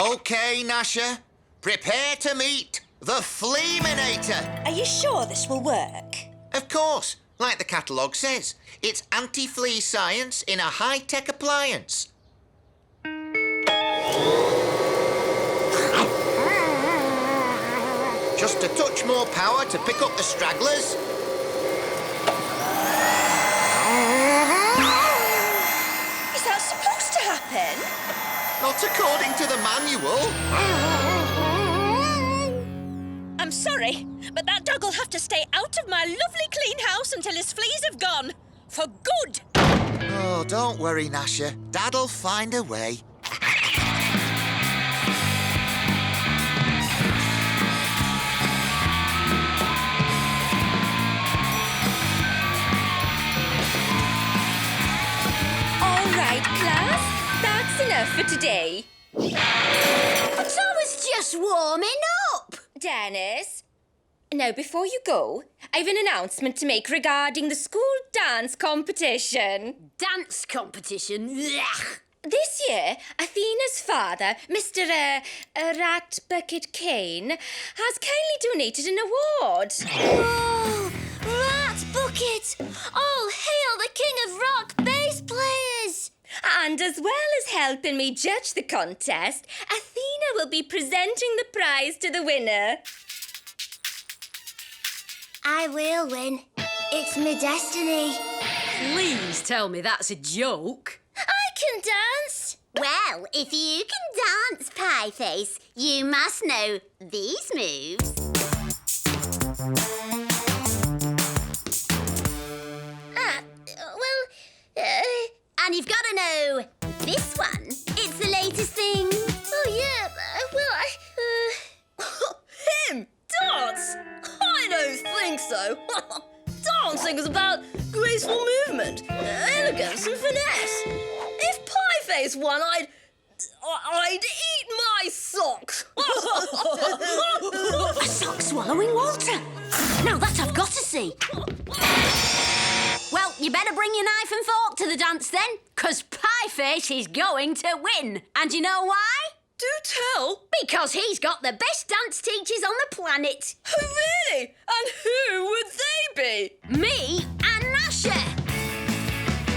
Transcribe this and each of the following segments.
OK, Gnasher. Prepare to meet the Fleaminator. Are you sure this will work? Of course. Like the catalogue says, it's anti-flea science in a high-tech appliance. Just a touch more power to pick up the stragglers. Is that supposed to happen? Not according to the manual. I'm sorry, but that dog will have to stay out of my lovely clean house until his fleas have gone. For good. Oh, don't worry, Gnasher. Dad'll find a way. All right, class. That's enough for today. I was just warming up. Dennis, now before you go, I've an announcement to make regarding the school dance competition. Dance competition? Blech. This year, Athena's father, Mr. Rat Bucket Kane, has kindly donated an award. Oh, Rat Bucket! All hail the king of rock bass players! And as well as helping me judge the contest, Athena will be presenting the prize to the winner. I will win. It's my destiny. Please tell me that's a joke. I can dance. Well, if you can dance, Pieface, you must know these moves. And you've got to know this one. It's the latest thing. Oh, yeah, Him? Dance? I don't think so. Dancing is about graceful movement, elegance and finesse. If Pieface won, I'd eat my socks. A sock swallowing Walter. Now that I've got to see. Well, you better bring your knife and fork to the dance then, 'cause Pieface is going to win. And you know why? Do tell. Because he's got the best dance teachers on the planet. Oh, really? And who would they be? Me and Gnasher.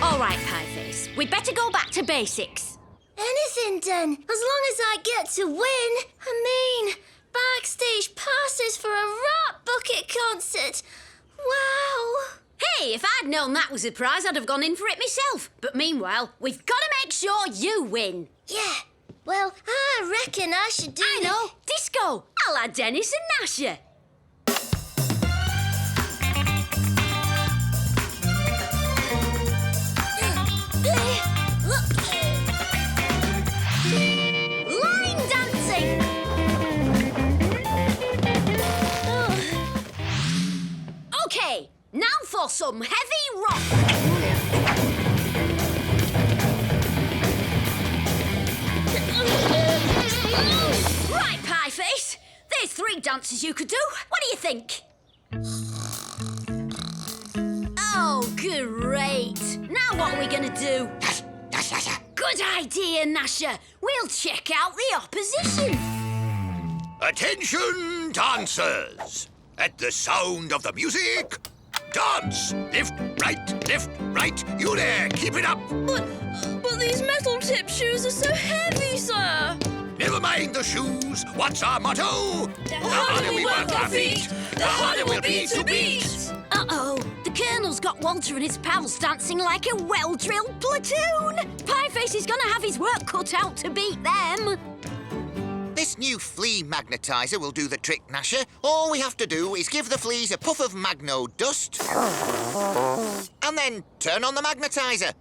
All right, Pieface, we'd better go back to basics. Anything done, as long as I get to win. I mean, backstage passes for a Rat Bucket concert. Wow. Hey, if I'd known that was a prize, I'd have gone in for it myself. But meanwhile, we've got to make sure you win. Yeah, well, I reckon I should do I know, disco, a la Dennis and Gnasher. Line dancing. Okay, now for some heavy rock. Right, Pieface. There's 3 dances you could do. What do you think? Oh, great. Now what are we going to do? Good idea, Gnasher. We'll check out the opposition. Attention, dancers! At the sound of the music, dance! Lift, right, you there, keep it up! But these metal-tipped shoes are so heavy, sir. Never mind the shoes, what's our motto? The harder we work our feet, the harder we'll be to beat. Uh-oh, the Colonel's got Walter and his pals dancing like a well-drilled platoon. Pieface is going to have his work cut out to beat them. This new flea magnetizer will do the trick, Gnasher. All we have to do is give the fleas a puff of magno dust and then turn on the magnetizer.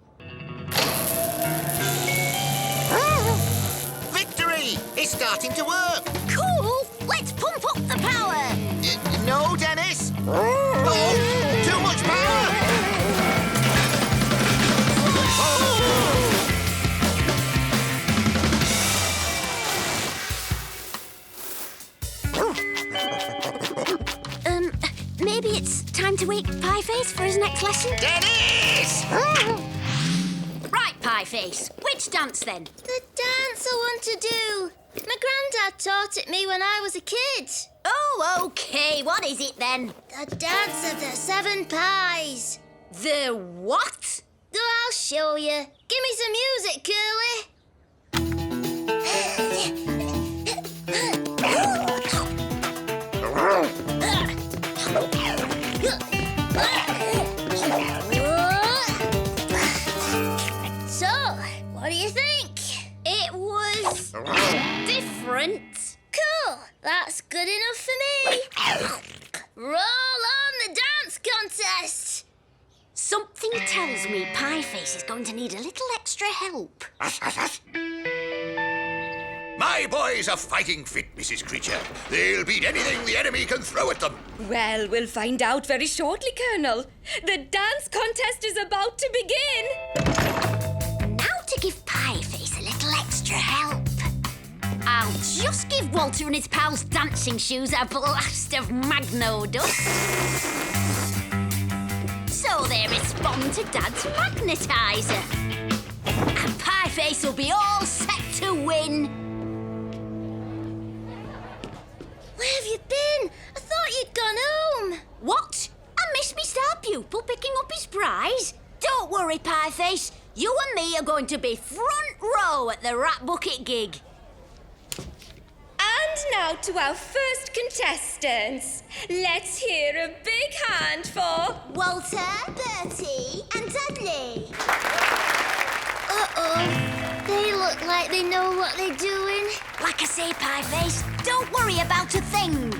Victory! It's starting to work. Cool! Let's pump up the power. No, Dennis. Oh, too much power. Maybe it's time to wake Pieface for his next lesson? Dennis! Right, Pieface. Which dance then? The dance I want to do. My granddad taught it me when I was a kid. Oh, OK. What is it then? The dance of the 7 pies. The what? Oh, I'll show you. Give me some music, Curly. So, what do you think? It was Different. cool. That's good enough for me. Roll on the dance contest. Something tells me Pieface is going to need a little extra help. My boys are fighting fit, Mrs. Creature. They'll beat anything the enemy can throw at them. Well, we'll find out very shortly, Colonel. The dance contest is about to begin. Now to give Pieface a little extra help. I'll just give Walter and his pals' dancing shoes a blast of Magno dust. So they respond to Dad's magnetizer. And Pieface will be all set to win. Where have you been? I thought you'd gone home. What? I missed me star pupil picking up his prize? Don't worry, Pieface. You and me are going to be front row at the Rat Bucket gig. And now to our first contestants. Let's hear a big hand for... Walter, Bertie, and Dudley. Uh-oh. They look like they know what they're doing. Like I say, Pieface, don't worry about a thing.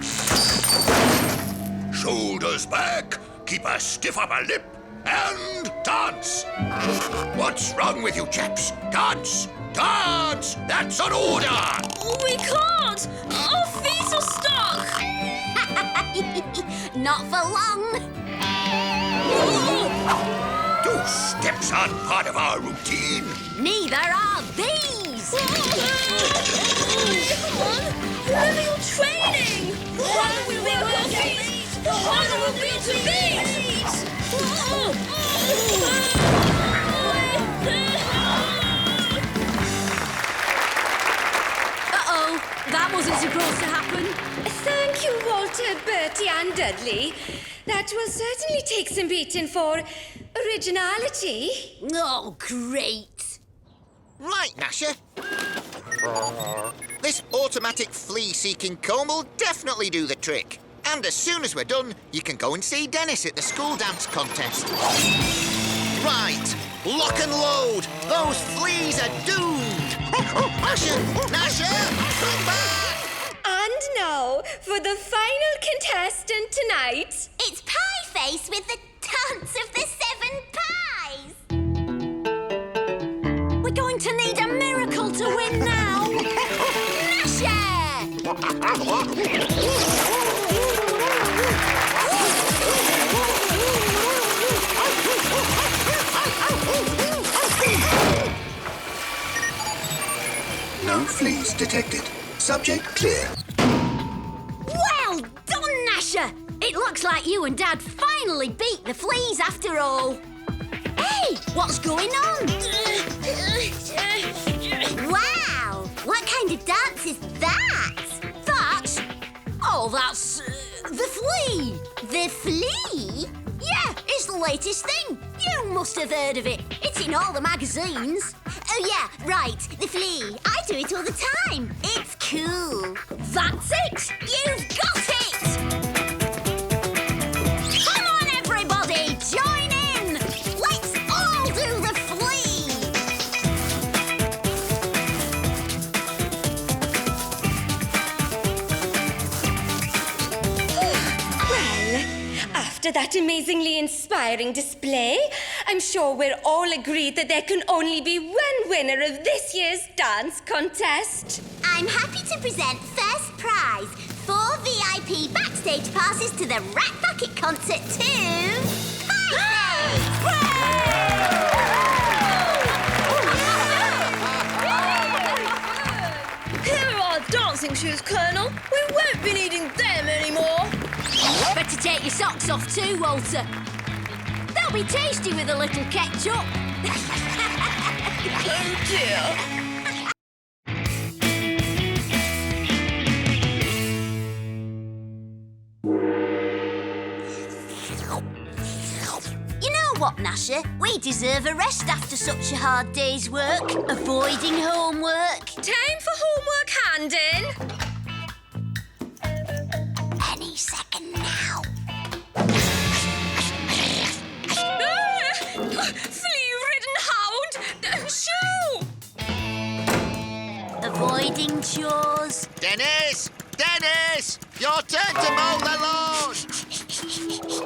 Shoulders back, keep a stiff upper lip, and dance. What's wrong with you chaps? Dance! Dance! That's an order! We can't! Our feet are stuck! Not for long. 2 steps aren't part of our routine. Neither are these. Come on! Remember your training! The harder we work our feet, the harder we'll be to beat! Uh-oh, that wasn't supposed to happen. Thank you, Walter, Bertie and Dudley. That will certainly take some beating for originality. Oh, great. Right, Gnasher. This automatic flea-seeking comb will definitely do the trick. And as soon as we're done, you can go and see Dennis at the school dance contest. Right, lock and load. Those fleas are doomed. Gnasher, Gnasher, come back! And now, for the final contestant tonight. It's Pieface with the dance of the 7 pies. We're going to need a miracle to win now. Gnasher! No fleas detected. Subject clear. Well done, Gnasher! It looks like you and Dad finally beat the fleas after all. Hey, what's going on? Wow! What kind of dance is that? That's... Oh, that's... the flea! The flea? Yeah, it's the latest thing. You must have heard of it. It's in all the magazines. Oh, yeah, right. The flea. I do it all the time. It's cool. That's it! You've got it! Come on, everybody! Join in! Let's all do the flea! Well, after that amazingly inspiring display, I'm sure we're all agreed that there can only be one winner of this year's dance contest. I'm happy to present first prize, 4 VIP backstage passes to the Rat Bucket concert to Here are our dancing shoes, Colonel. We won't be needing them anymore. Better take your socks off too, Walter. They'll be tasty with a little ketchup. Oh, dear. know what, Gnasher? We deserve a rest after such a hard day's work. Avoiding homework. Time for homework handing. Any second now. Flea-ridden hound! Shoo! Avoiding chores. Dennis! Dennis! Your turn to mow the lawn!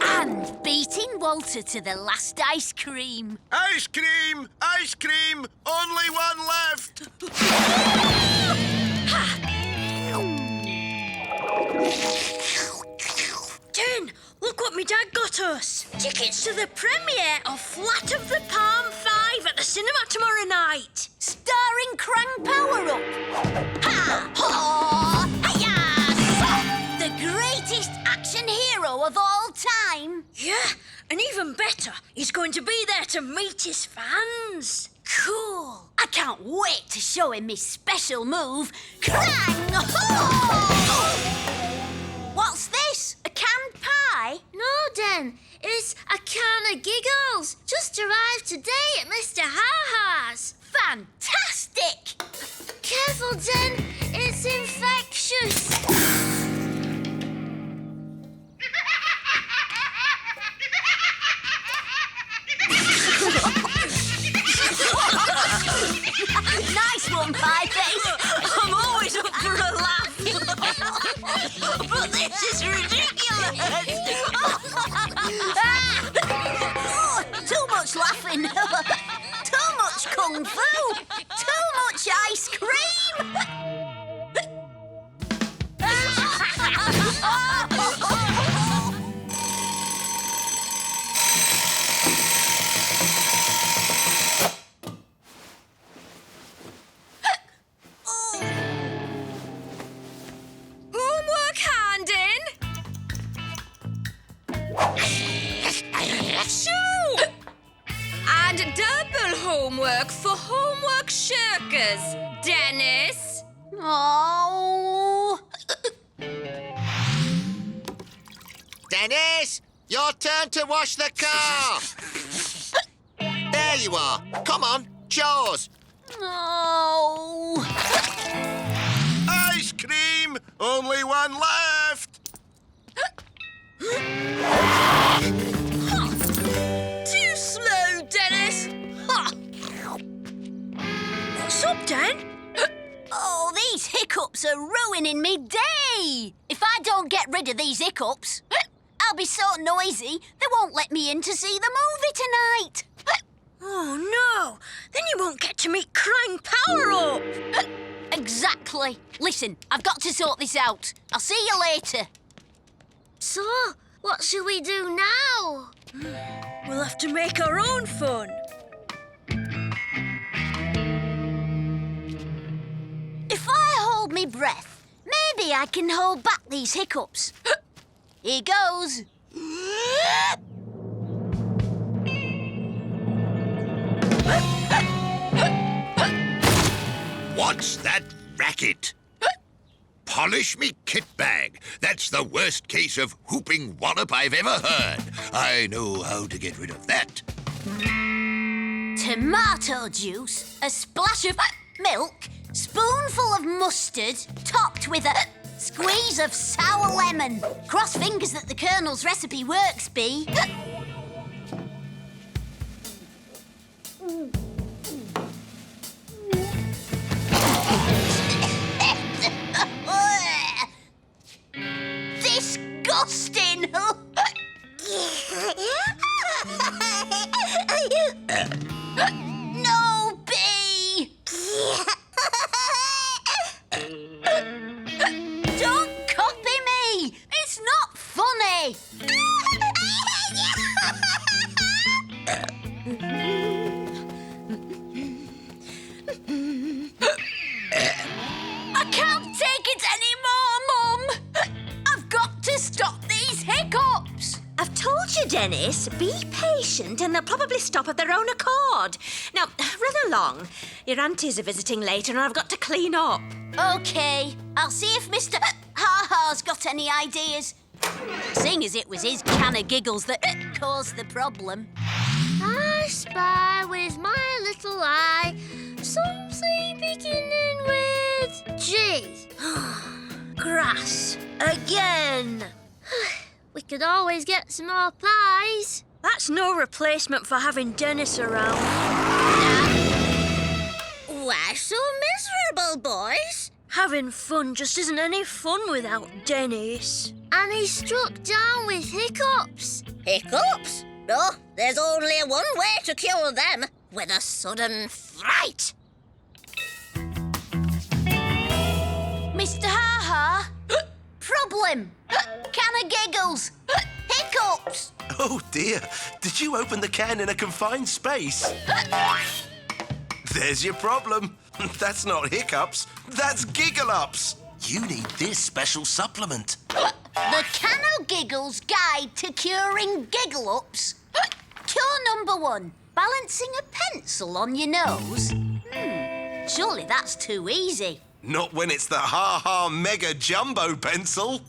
And beating Walter to the last ice cream. Ice cream! Ice cream! Only one left! Jen, look what me dad got us. Tickets to the premiere of Flat of the Palm 5 at the cinema tomorrow night. Starring Krang Power-Up. Ha! Haw! Hiya! The greatest action hero of all time. Yeah, and even better, he's going to be there to meet his fans. Cool. I can't wait to show him his special move, Krang! Haw! What's this? A canned pie? No, Den. It's a can of giggles. Just arrived today at Mr. Ha-Ha's. Fantastic! Careful, Den. It's infectious. Nice one, Pie-Face. I'm always up for a laugh. But this is ridiculous. Too much laughing. Too much kung fu. Too much ice cream. Homework handing. Shoo! And double homework for homework shirkers. Dennis. Oh. Dennis! Your turn to wash the car! There you are. Come on, chores. Oh. Ice cream! Only one left! Too slow, Dennis. Ha! What's up, Den? Oh, these hiccups are ruining me day. If I don't get rid of these hiccups, I'll be so noisy they won't let me in to see the movie tonight. Oh, no. Then you won't get to meet Krang Power-Up. Exactly. Listen, I've got to sort this out. I'll see you later. So, what shall we do now? We'll have to make our own fun. If I hold me breath, maybe I can hold back these hiccups. Here goes. What's that racket? Polish me kit bag. That's the worst case of whooping wallop I've ever heard. I know how to get rid of that. Tomato juice, a splash of milk, spoonful of mustard, topped with a squeeze of sour lemon. Cross fingers that the Colonel's recipe works, B. Disgusting! No, B! Don't copy me! It's not funny! I can't take it anymore, Mum! I've got to stop these hiccups! I've told you, Dennis, be patient and they'll probably stop of their own accord. Now, run along. Your aunties are visiting later and I've got to clean up. OK, I'll see if Mr. Ha-Ha's got any ideas. Seeing as it was his can of giggles that caused the problem. I spy with my little eye something beginning with G. Grass. Again. We could always get some more pies. That's no replacement for having Dennis around. Why so miserable, boys? Having fun just isn't any fun without Dennis. And he's struck down with hiccups. Hiccups? No, there's only one way to cure them, with a sudden fright. Mr. Ha-Ha? Problem. Can of giggles. Hiccups. Oh dear, did you open the can in a confined space? There's your problem. That's not hiccups, that's giggle-ups. You need this special supplement. The Can of Giggles Guide to Curing Giggle-Ups. Cure number 1, balancing a pencil on your nose. Surely that's too easy. Not when it's the Ha-Ha Mega Jumbo Pencil.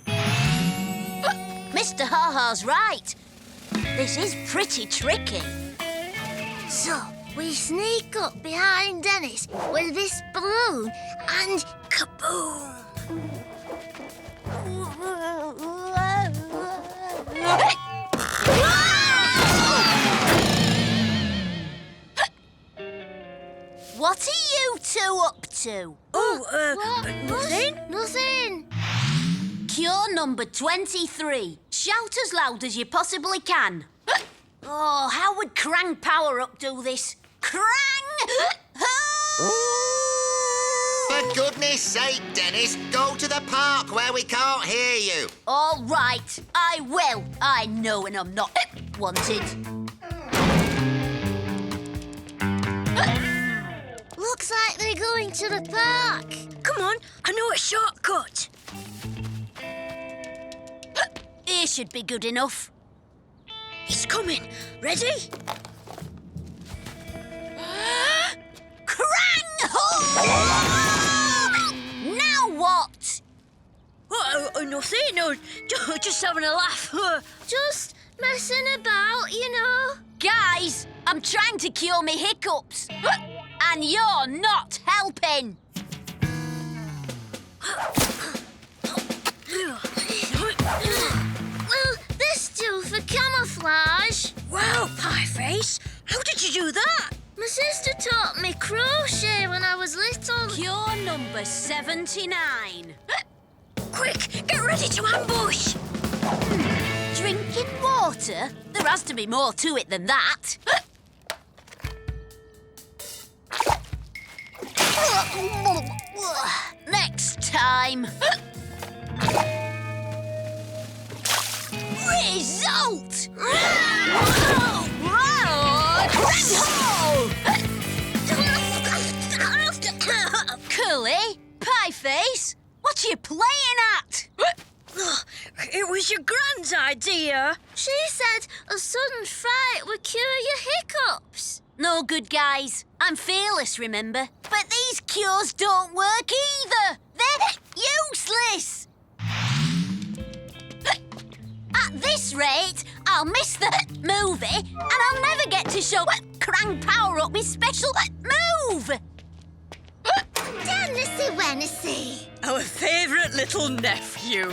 Mr. Ha-Ha's right. This is pretty tricky. So, we sneak up behind Dennis with this balloon and kaboom! What are you two up to? Nothing? Nothing. Cure number 23. Shout as loud as you possibly can. Oh, how would Krang Power Up do this? Krang! For goodness sake, Dennis, go to the park where we can't hear you. All right, I will. I know when I'm not wanted. Looks like they're going to the park. Come on, I know a shortcut. Here should be good enough. He's coming. Ready? Krang! Now what? Nothing. No, just having a laugh. Just messing about, you know. Guys, I'm trying to cure me hiccups. And you're not helping. Well, this do for camouflage. Wow, Pieface. How did you do that? My sister taught me crochet when I was little. Cure number 79. Quick, get ready to ambush. Drinking water? There has to be more to it than that. Next time. Result! Curly, Pieface, what are you playing at? It was your grand's idea. She said a sudden fright would cure your hiccups. No good, guys. I'm fearless, remember? But these cures don't work either. They're useless. At this rate, I'll miss the movie and I'll never get to show Krang Power Up his special move. Dennisy Wennisy. Our favourite little nephew.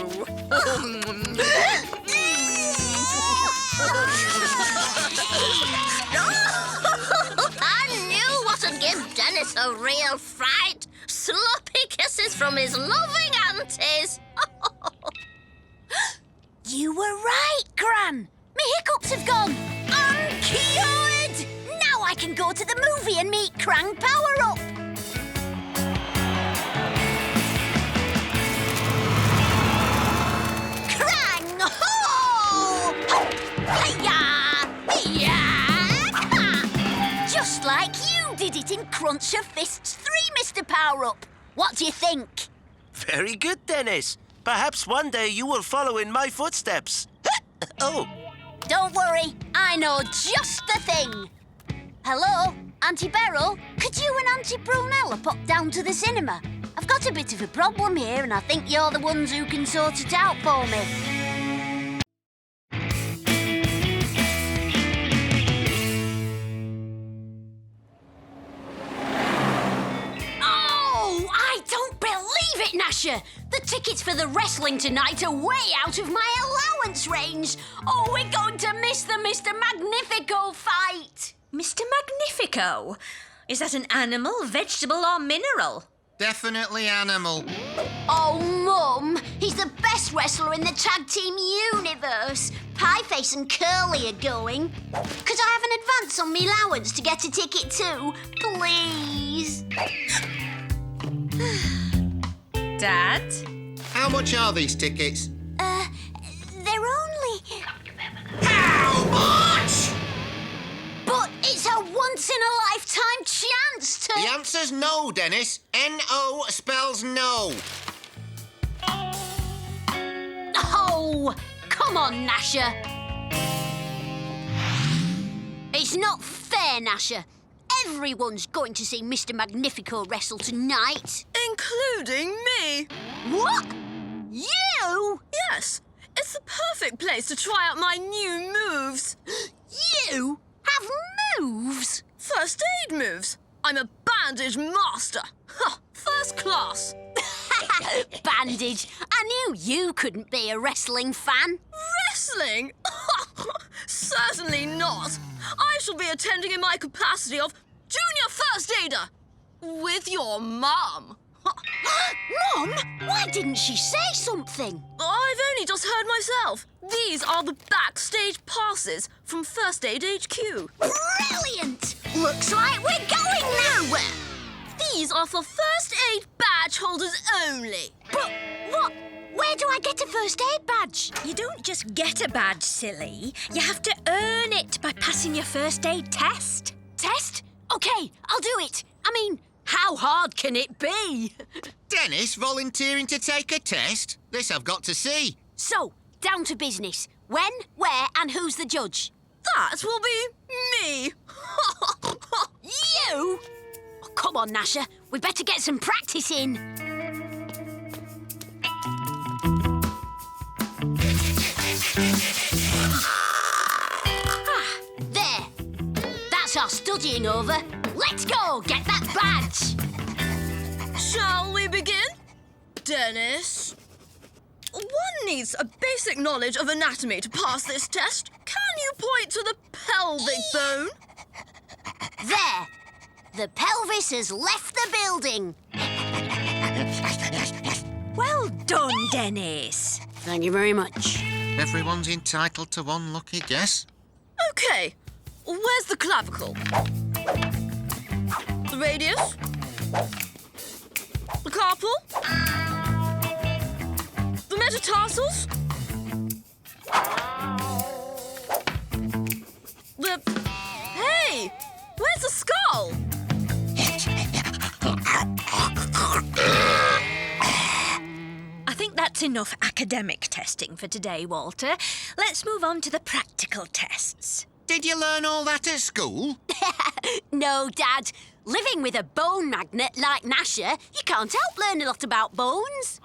I knew what would give Dennis a real fright. Sloppy kisses from his loving aunties. You were right, Gran. My hiccups have gone. I'm cured. Now I can go to the movie and meet Krang Power Up. Krang ho! Hi-ya! Hi-ya! Just like you did it in Cruncher Fists 3, Mr. Power Up. What do you think? Very good, Dennis. Perhaps one day you will follow in my footsteps. Oh. Don't worry, I know just the thing. Hello, Auntie Beryl? Could you and Auntie Brunella pop down to the cinema? I've got a bit of a problem here and I think you're the ones who can sort it out for me. Gnasher, the tickets for the wrestling tonight are way out of my allowance range. Oh, we're going to miss the Mr. Magnifico fight. Mr. Magnifico? Is that an animal, vegetable, or mineral? Definitely animal. Oh, Mum, he's the best wrestler in the tag team universe. Pieface and Curly are going. Could I have an advance on me allowance to get a ticket too? Please. Dad? How much are these tickets? They're only... How much? But it's a once-in-a-lifetime chance to... The answer's no, Dennis. N-O spells no. Oh, come on, Gnasher. It's not fair, Gnasher. Everyone's going to see Mr. Magnifico wrestle tonight. Including me. What? You? Yes, it's the perfect place to try out my new moves. You have moves? First aid moves. I'm a bandage master. Ha, first class. Bandage. I knew you couldn't be a wrestling fan. Wrestling? Certainly not. I shall be attending in my capacity of junior first aider with your mum. Mum, why didn't she say something? I've only just heard myself. These are the backstage passes from First Aid HQ. Brilliant! Looks like we're going nowhere. These are for first aid badge holders only. But what? Where do I get a first aid badge? You don't just get a badge, silly. You have to earn it by passing your first aid test. Test? Okay, I'll do it. I mean, how hard can it be? Dennis volunteering to take a test? This I've got to see. So, down to business. When, where, and who's the judge? That will be me. You? Oh, come on, Gnasher. We better get some practice in. There. That's our studying over. Let's go get that badge. Shall we begin? Dennis? One needs a basic knowledge of anatomy to pass this test. Can you point to the pelvic bone? There. The pelvis has left the building. Well done, Dennis. Thank you very much. Everyone's entitled to one lucky guess. Okay, where's the clavicle? The radius? The carpal? The metatarsals? Hey! Where's the skull? I think that's enough academic testing for today, Walter. Let's move on to the practical tests. Did you learn all that at school? No, Dad. Living with a bone magnet like Gnasher, you can't help learn a lot about bones.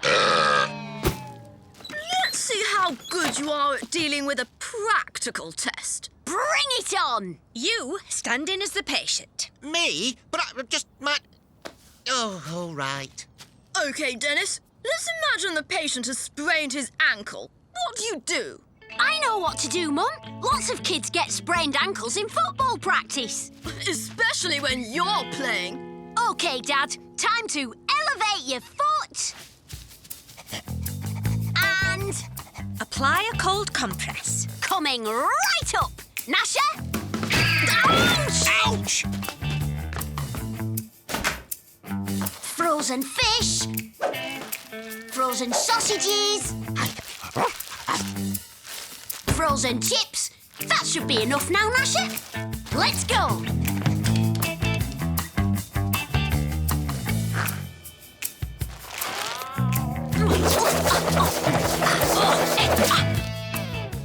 Let's see how good you are at dealing with a practical test. Bring it on! You stand in as the patient. Me? But I just might... Oh, all right. Okay, Dennis, let's imagine the patient has sprained his ankle. What do you do? I know what to do, Mum. Lots of kids get sprained ankles in football practice. Especially when you're playing. OK, Dad. Time to elevate your foot. And... Apply a cold compress. coming right up. Gnasher? Ouch! Frozen fish. Frozen sausages. Frozen chips. That should be enough now, Gnasher. Let's go.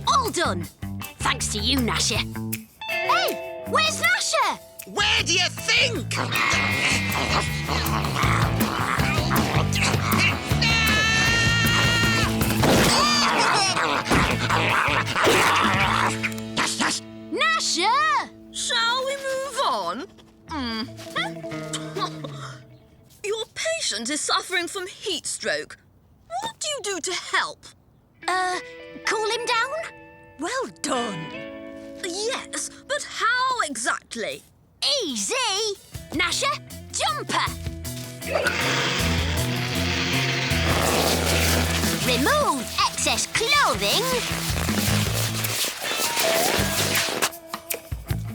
All done. Thanks to you, Gnasher. Hey, where's Gnasher? Where do you think? Gnasher! Shall we move on? Your patient is suffering from heat stroke. What do you do to help? Cool him down? Well done. Yes, but how exactly? Easy! Gnasher, jumper! Remove excess clothing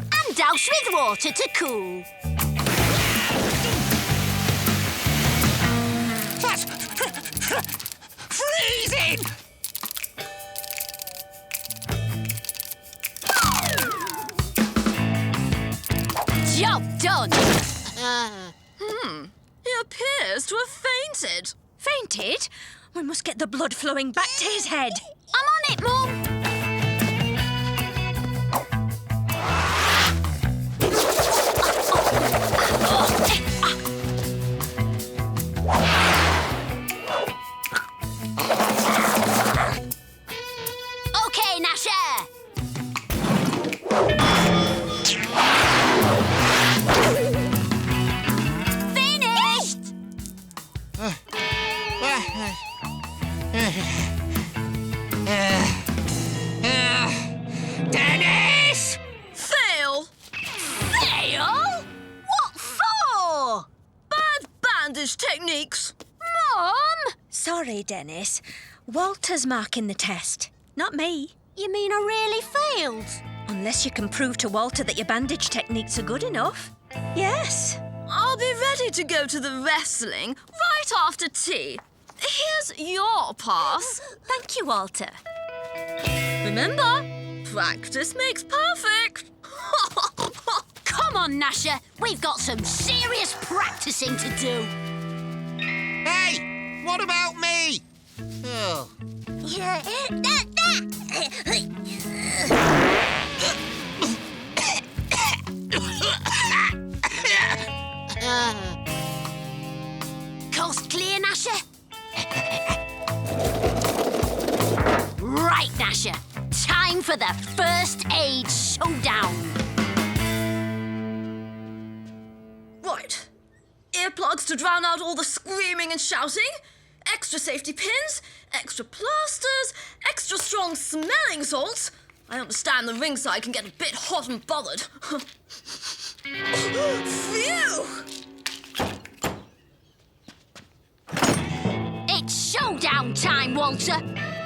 and douse with water to cool. That's freezing! Job done. He appears to have fainted. Fainted? We must get the blood flowing back to his head. I'm on it, Mum. Okay, Gnasher. Finished! Dennis! Fail! Fail? What for? Bad bandage techniques. Mum? Sorry, Dennis. Walter's marking the test, not me. You mean I really failed? Unless you can prove to Walter that your bandage techniques are good enough. Yes. I'll be ready to go to the wrestling right after tea. Here's your pass. Thank you, Walter. Remember, practice makes perfect. Come on, Gnasher. We've got some serious practicing to do. Hey, what about me? Oh. Coast clear, Gnasher? Right, Gnasher. Time for the first aid showdown. Right. Earplugs to drown out all the screaming and shouting. Extra safety pins. Extra plasters. Extra strong smelling salts. I understand the ringside can get a bit hot and bothered. Phew! It's showdown time, Walter.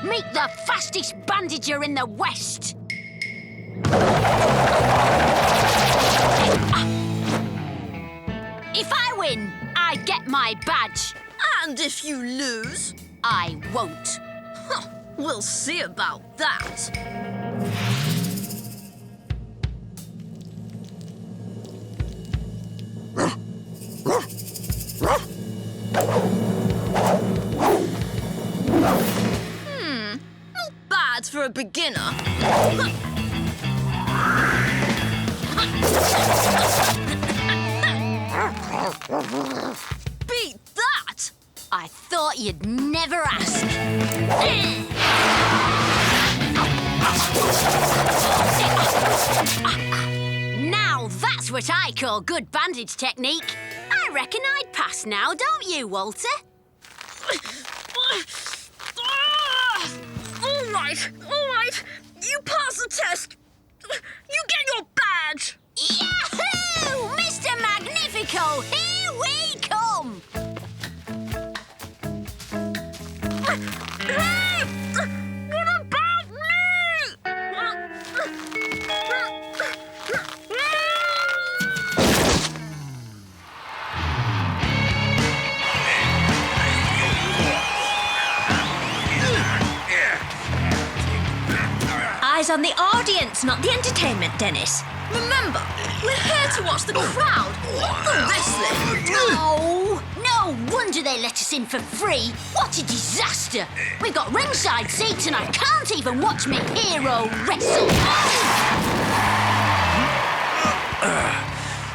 Meet the fastest bandager in the West. If I win, I get my badge. And if you lose, I won't. we'll see about that. Not bad for a beginner. Beat that! I thought you'd never ask. Now that's what I call good bandage technique. I reckon I'd pass now, don't you, Walter? All right. You pass the test. You get your badge. Yahoo! Mr. Magnifico, here we come! What about me? Eyes on the audience, not the entertainment, Dennis. Remember, we're here to watch the crowd, not the wrestling. Oh, no wonder they let us in for free. What a disaster. We've got ringside seats and I can't even watch my hero wrestle.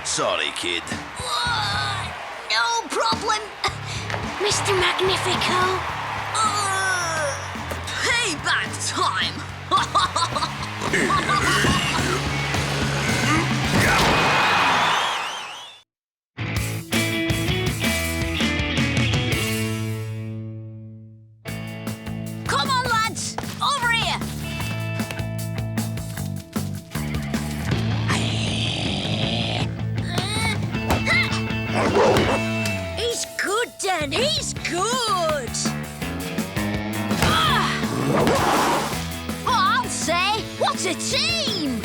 Sorry, kid. No problem, Mr. Magnifico. Payback time. And he's good! I'll say, what a team!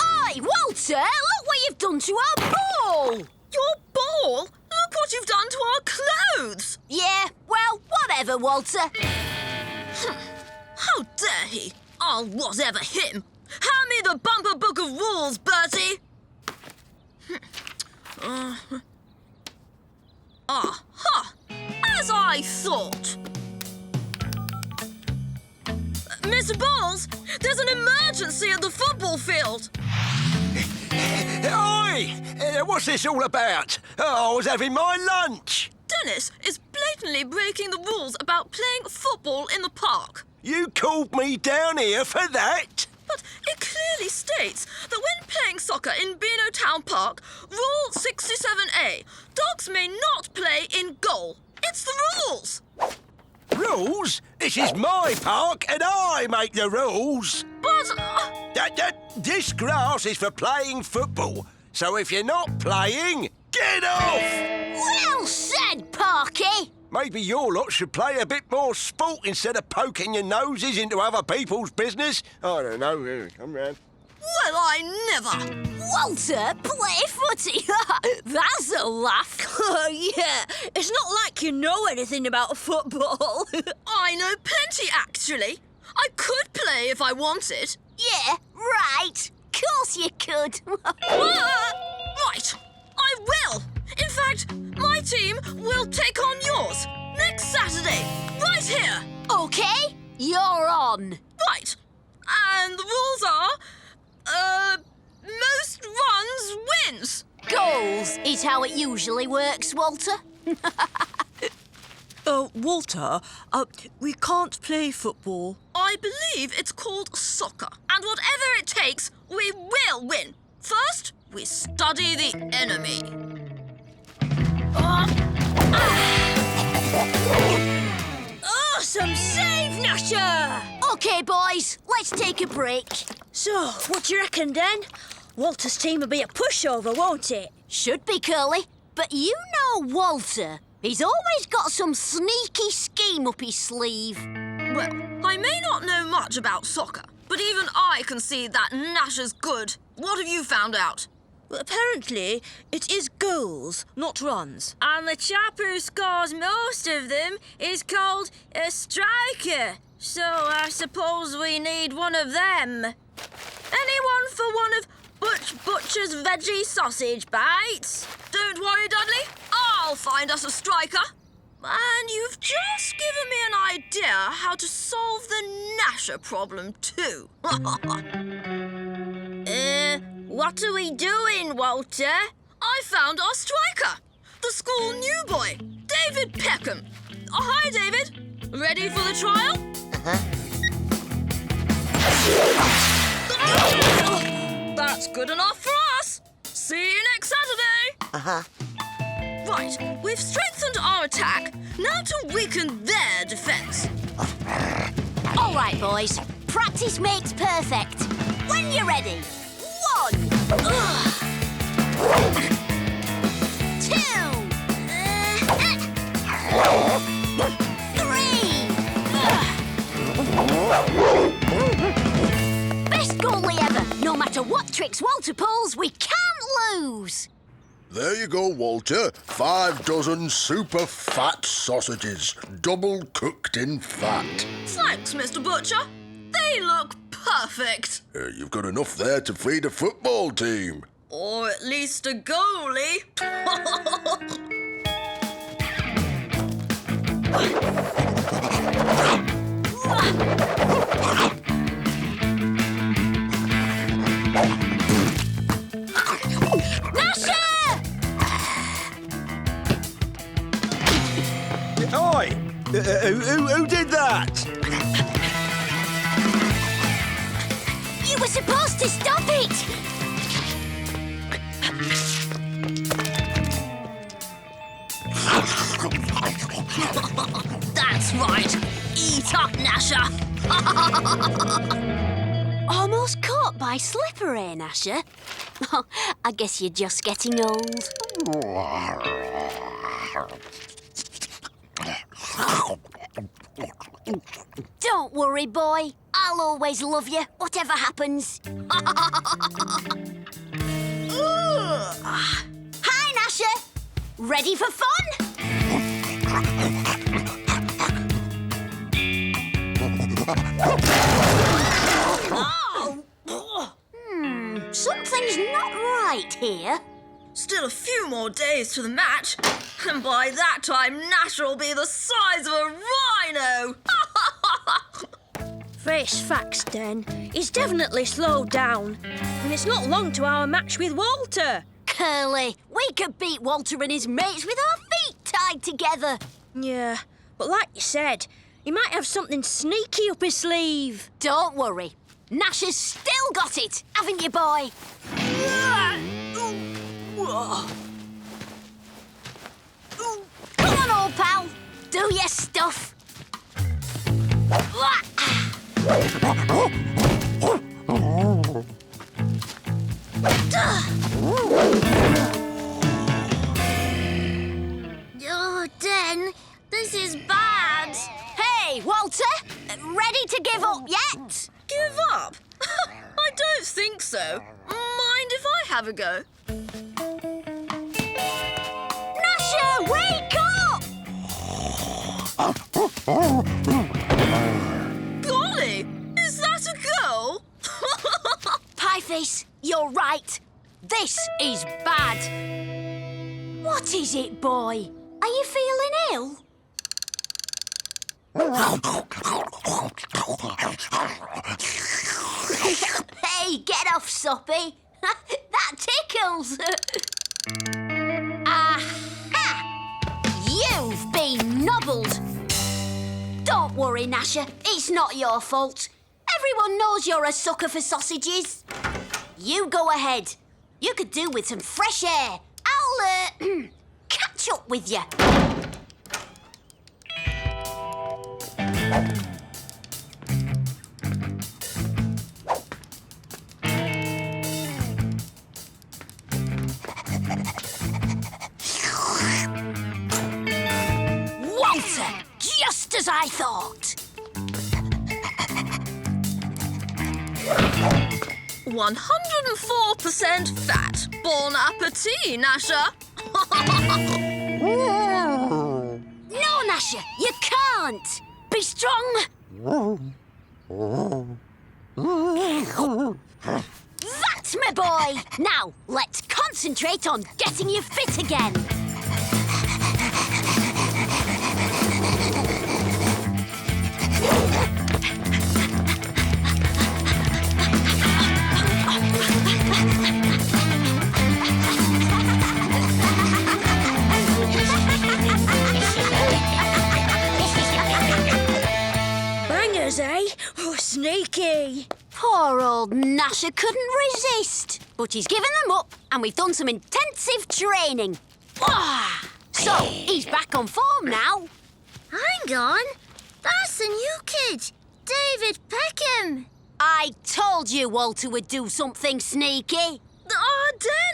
Oi, Walter, look what you've done to our ball! Your ball? Look what you've done to our clothes! Yeah, well, whatever, Walter. How dare he? I'll whatever him. Hand me the bumper book of rules, Bertie! Aha! As I thought. Mr. Bowles, there's an emergency at the football field. Oi! What's this all about? Oh, I was having my lunch. Dennis is blatantly breaking the rules about playing football in the park. You called me down here for that? But it clearly states that when playing soccer in Beano Town Park, Rule 67A, dogs may not play in goal. It's the rules. Rules? This is my park and I make the rules. But... This grass is for playing football. So if you're not playing, get off! Well said, Parky! Maybe your lot should play a bit more sport instead of poking your noses into other people's business. I don't know. Come round. Well, I never. Walter, play footy. That's a laugh. Yeah, it's not like you know anything about football. I know plenty, actually. I could play if I wanted. Yeah, right. Course you could. Right, I will. In fact, my team will take on yours next Saturday, right here. OK, you're on. Right, and the rules are, most runs wins. Goals is how it usually works, Walter. Walter, we can't play football. I believe it's called soccer. And whatever it takes, we will win. First, we study the enemy. Awesome save, Gnasher! OK, boys, let's take a break. So, what do you reckon, then? Walter's team will be a pushover, won't it? Should be, Curly. But you know Walter. He's always got some sneaky scheme up his sleeve. Well, I may not know much about soccer, but even I can see that Gnasher's good. What have you found out? Well, apparently, it is goals, not runs. And the chap who scores most of them is called a striker. So I suppose we need one of them. Anyone for one of Butcher's veggie sausage bites? Don't worry, Dudley. I'll find us a striker. And you've just given me an idea how to solve the Gnasher problem, too. What are we doing, Walter? I found our striker, the school new boy, David Peckham. Oh, hi, David. Ready for the trial? That's good enough for us. See you next Saturday. Right, we've strengthened our attack. Now to weaken their defence. All right, boys. Practice makes perfect. When you're ready. 1, 2, 3. Best goalie ever. No matter what tricks Walter pulls, we can't lose. There you go, Walter. 5 dozen super fat sausages, double cooked in fat. Thanks, Mr. Butcher. They look perfect. You've got enough there to feed a football team. Or at least a goalie. Oi! Who did that? You were supposed to stop it! That's right. Eat up, Gnasher. Almost caught by slipper, eh, Gnasher? Oh, I guess you're just getting old. Don't worry, boy. I'll always love you, whatever happens. Hi, Gnasher. Ready for fun? Something's not right here. Still a few more days to the match, and by that time, Gnasher will be the size of a rhino! Face facts, Den. He's definitely slowed down. And it's not long to our match with Walter. Curly, we could beat Walter and his mates with our feet tied together. Yeah, but like you said, he might have something sneaky up his sleeve. Don't worry. Gnasher's still got it, haven't you, boy? Come on, old pal. Do your stuff. Oh, Den, this is bad. Hey, Walter, ready to give up yet? Give up? I don't think so. Mind if I have a go? Gnasher, wake up! Golly, is that a girl? Pieface, you're right. This is bad. What is it, boy? Are you feeling ill? Hey, get off, Soppy. That tickles. Aha! You've been nobbled. Don't worry, Gnasher. It's not your fault. Everyone knows you're a sucker for sausages. You go ahead. You could do with some fresh air. I'll, catch up with you. Walter, just as I thought. 104% fat. Bon appetit, Gnasher. No, Gnasher, you can't. Be strong. That's my boy. Now, let's concentrate on getting you fit again. Bangers, eh? Oh, sneaky. Poor old Gnasher couldn't resist. But he's given them up, and we've done some intensive training. So, he's back on form now. Hang on. That's the new kid, David Peckham. I told you Walter would do something sneaky.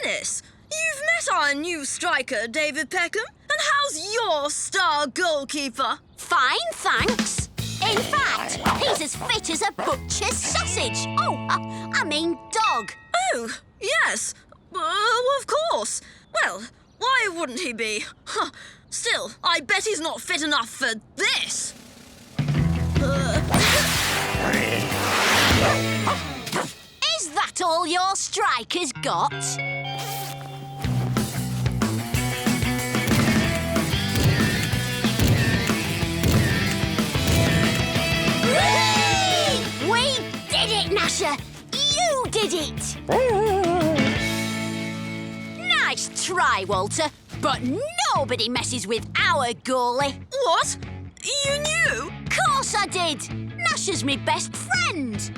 Dennis, you've met our new striker, David Peckham. And how's your star goalkeeper? Fine, thanks. In fact, he's as fit as a butcher's sausage. Oh, I mean dog. Oh, yes. Of course. Well, why wouldn't he be? Huh. Still, I bet he's not fit enough for this. Is that all your strikers got? We did it, Gnasher! You did it! Nice try, Walter, but nobody messes with our goalie. What? You knew? Course I did! Gnasher's me best friend!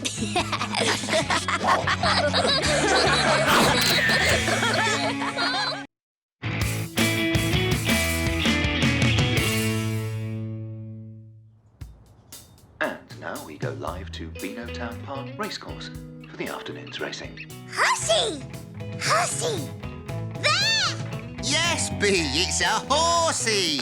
And now we go live to Beano Town Park Racecourse for the afternoon's racing. Hussy! Hussy! There! Yes, Bee, it's a horsey.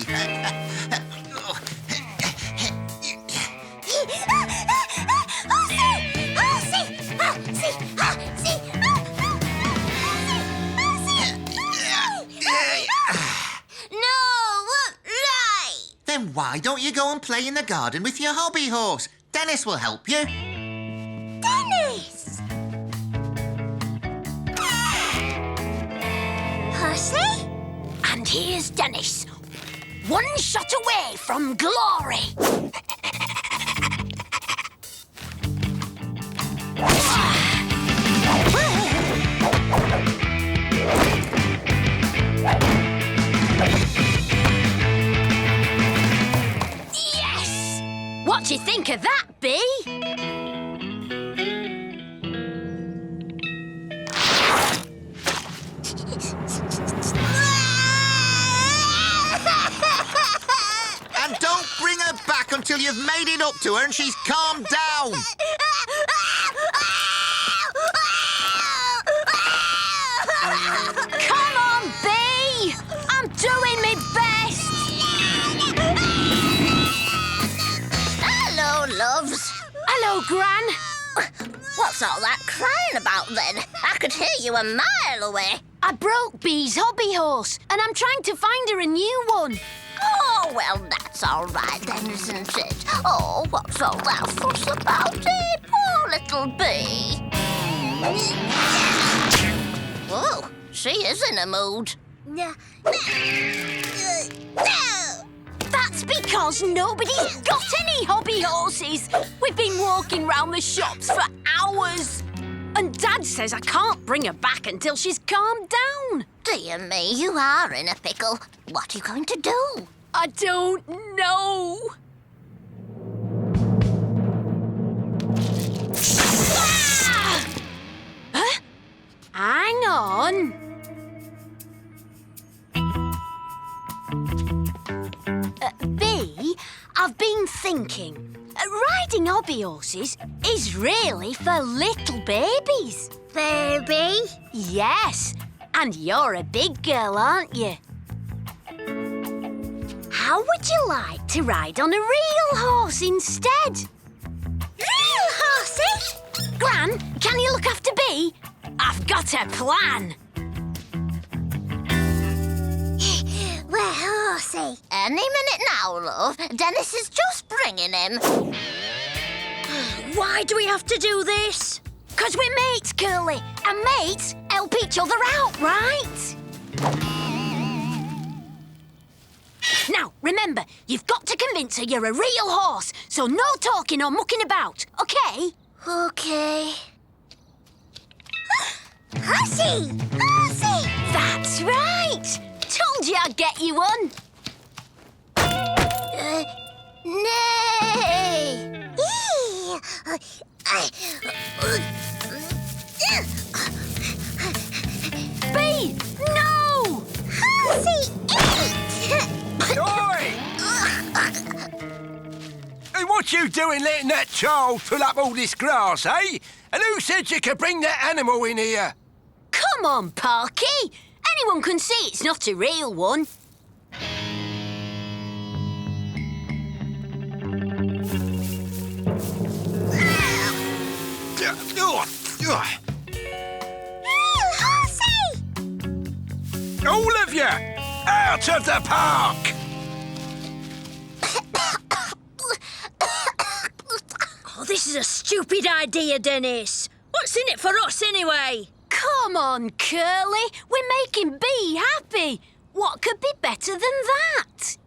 Then why don't you go and play in the garden with your hobby horse? Dennis will help you. Dennis! Hussy? And here's Dennis. One shot away from glory. Yes! What do you think of that, Bee? And don't bring her back until you've made it up to her and she's calmed down. Come on, Bee! I'm doing my best! Hello, loves. Hello, Gran. What's all that crying about then? I could hear you a mile away. I broke Bee's hobby horse, and I'm trying to find her a new one. Oh, well, that's all right then, isn't it? Oh, what's all that fuss about it? Poor little bee. Oh, she is in a mood. No. That's because nobody's got any hobby horses. We've been walking round the shops for hours. And Dad says I can't bring her back until she's calmed down. Dear me, you are in a pickle. What are you going to do? I don't know. Ah! Huh? Hang on. Bee, I've been thinking. Riding hobby horses is really for little babies. Baby? Yes, and you're a big girl, aren't you? How would you like to ride on a real horse instead? Real horsey? Gran, can you look after Bee? I've got a plan. Where, horsey? Any minute now, love. Dennis is just bringing him. Why do we have to do this? 'Cause we're mates, Curly, and mates help each other out, right? Now, remember, you've got to convince her you're a real horse, so no talking or mucking about, OK? OK. Hussy! Hussy! That's right! Told you I'd get you one. Nay! Bee, no! Hussy, eat! Oi! Hey, what you doing letting that child fill up all this grass, eh? And who said you could bring that animal in here? Come on, Parky. Anyone can see it's not a real one. Real horsey! All of you! Out of the park! Oh, this is a stupid idea, Dennis. What's in it for us, anyway? Come on, Curly. We're making Bee happy. What could be better than that?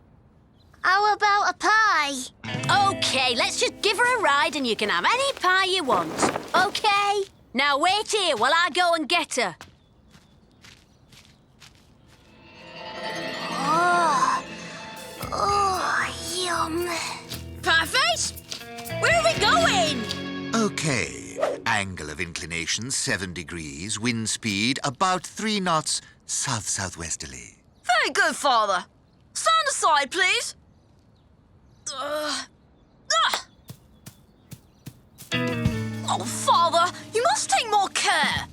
How about a pie? OK, let's just give her a ride and you can have any pie you want. OK? Now wait here while I go and get her. Oh, yum. Pieface? Where are we going? OK. Angle of inclination 7 degrees. Wind speed about 3 knots south-southwesterly. Very good, Father. Stand aside, please. Oh, Father, you must take more care.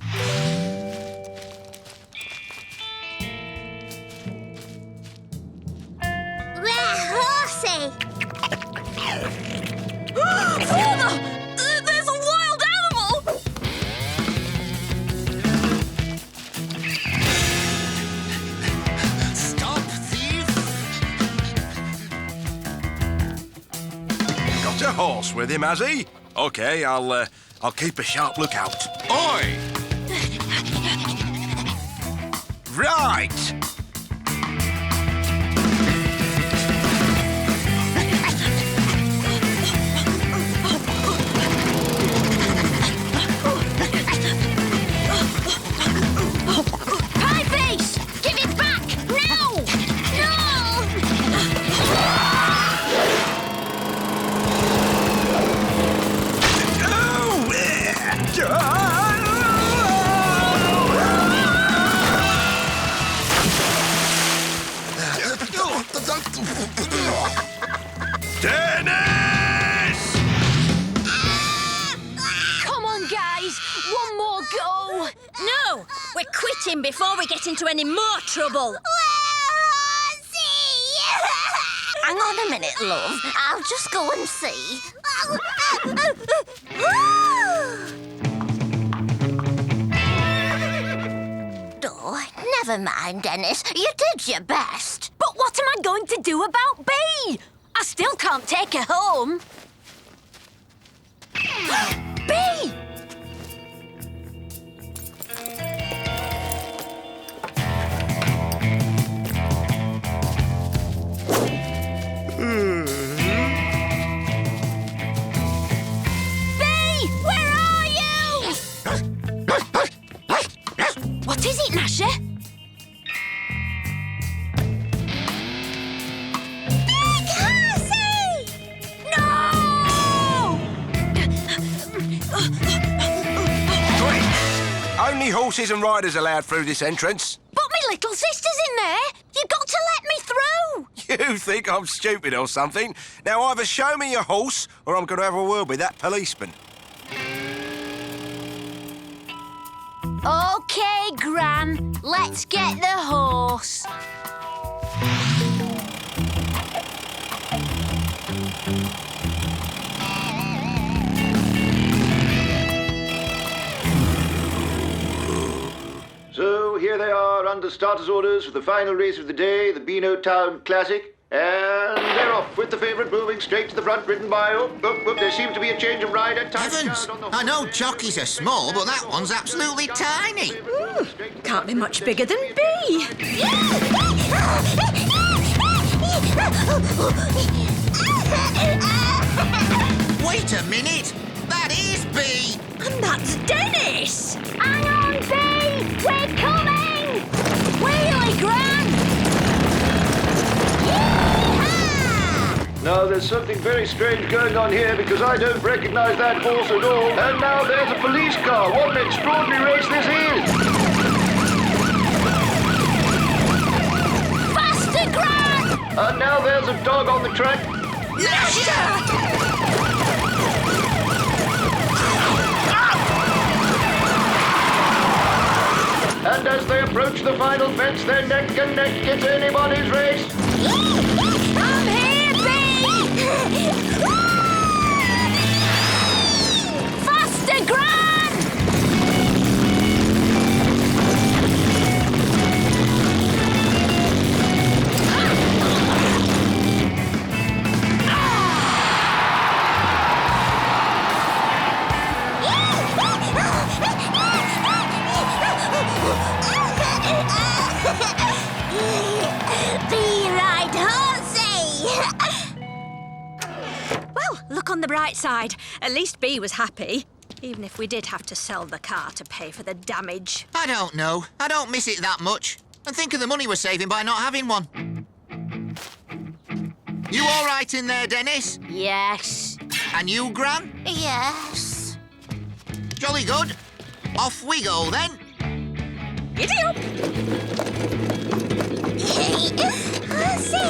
Horsey! Father! There's a wild animal! Stop, thief! Got a horse with him, has he? OK, I'll keep a sharp lookout. Oi! Right! Pieface! Give it back! Now! Dennis! Come on, guys! One more go! No! We're quitting before we get into any more trouble. Hang on a minute, love. I'll just go and see. Oh, never mind, Dennis. You did your best. But what am I going to do about Bee? I still can't take her home. Bee! Bee! Where are you? What is it, Gnasher? Big Horsey! No! Only horses and riders allowed through this entrance. But my little sister's in there. You got to let me through. You think I'm stupid or something? Now either show me your horse or I'm going to have a word with that policeman. OK, Gran. Let's get the horse. So here they are under starters' orders for the final race of the day, the Beano Town Classic. And they're off with the favourite moving straight to the front, ridden by... Oh, there seems to be a change of rider. Heavens! I know jockeys are small, but that one's absolutely tiny. Can't be much bigger than Bee. Wait a minute! That is Bee! And that's Dennis! Hang on, Bee! We're coming! Wheelie, Gran! Now, there's something very strange going on here because I don't recognise that horse at all. And now there's a police car. What an extraordinary race this is! Faster, Gran! And now there's a dog on the track. And as they approach the final fence, they're neck and neck. It's anybody's race. I'm here, Bee! Faster, Gran! Be right, Horsey! Well, look on the bright side. At least Bee was happy. Even if we did have to sell the car to pay for the damage. I don't know. I don't miss it that much. And think of the money we're saving by not having one. You all right in there, Dennis? Yes. And you, Gran? Yes. Jolly good. Off we go, then. Giddy up! Horsey!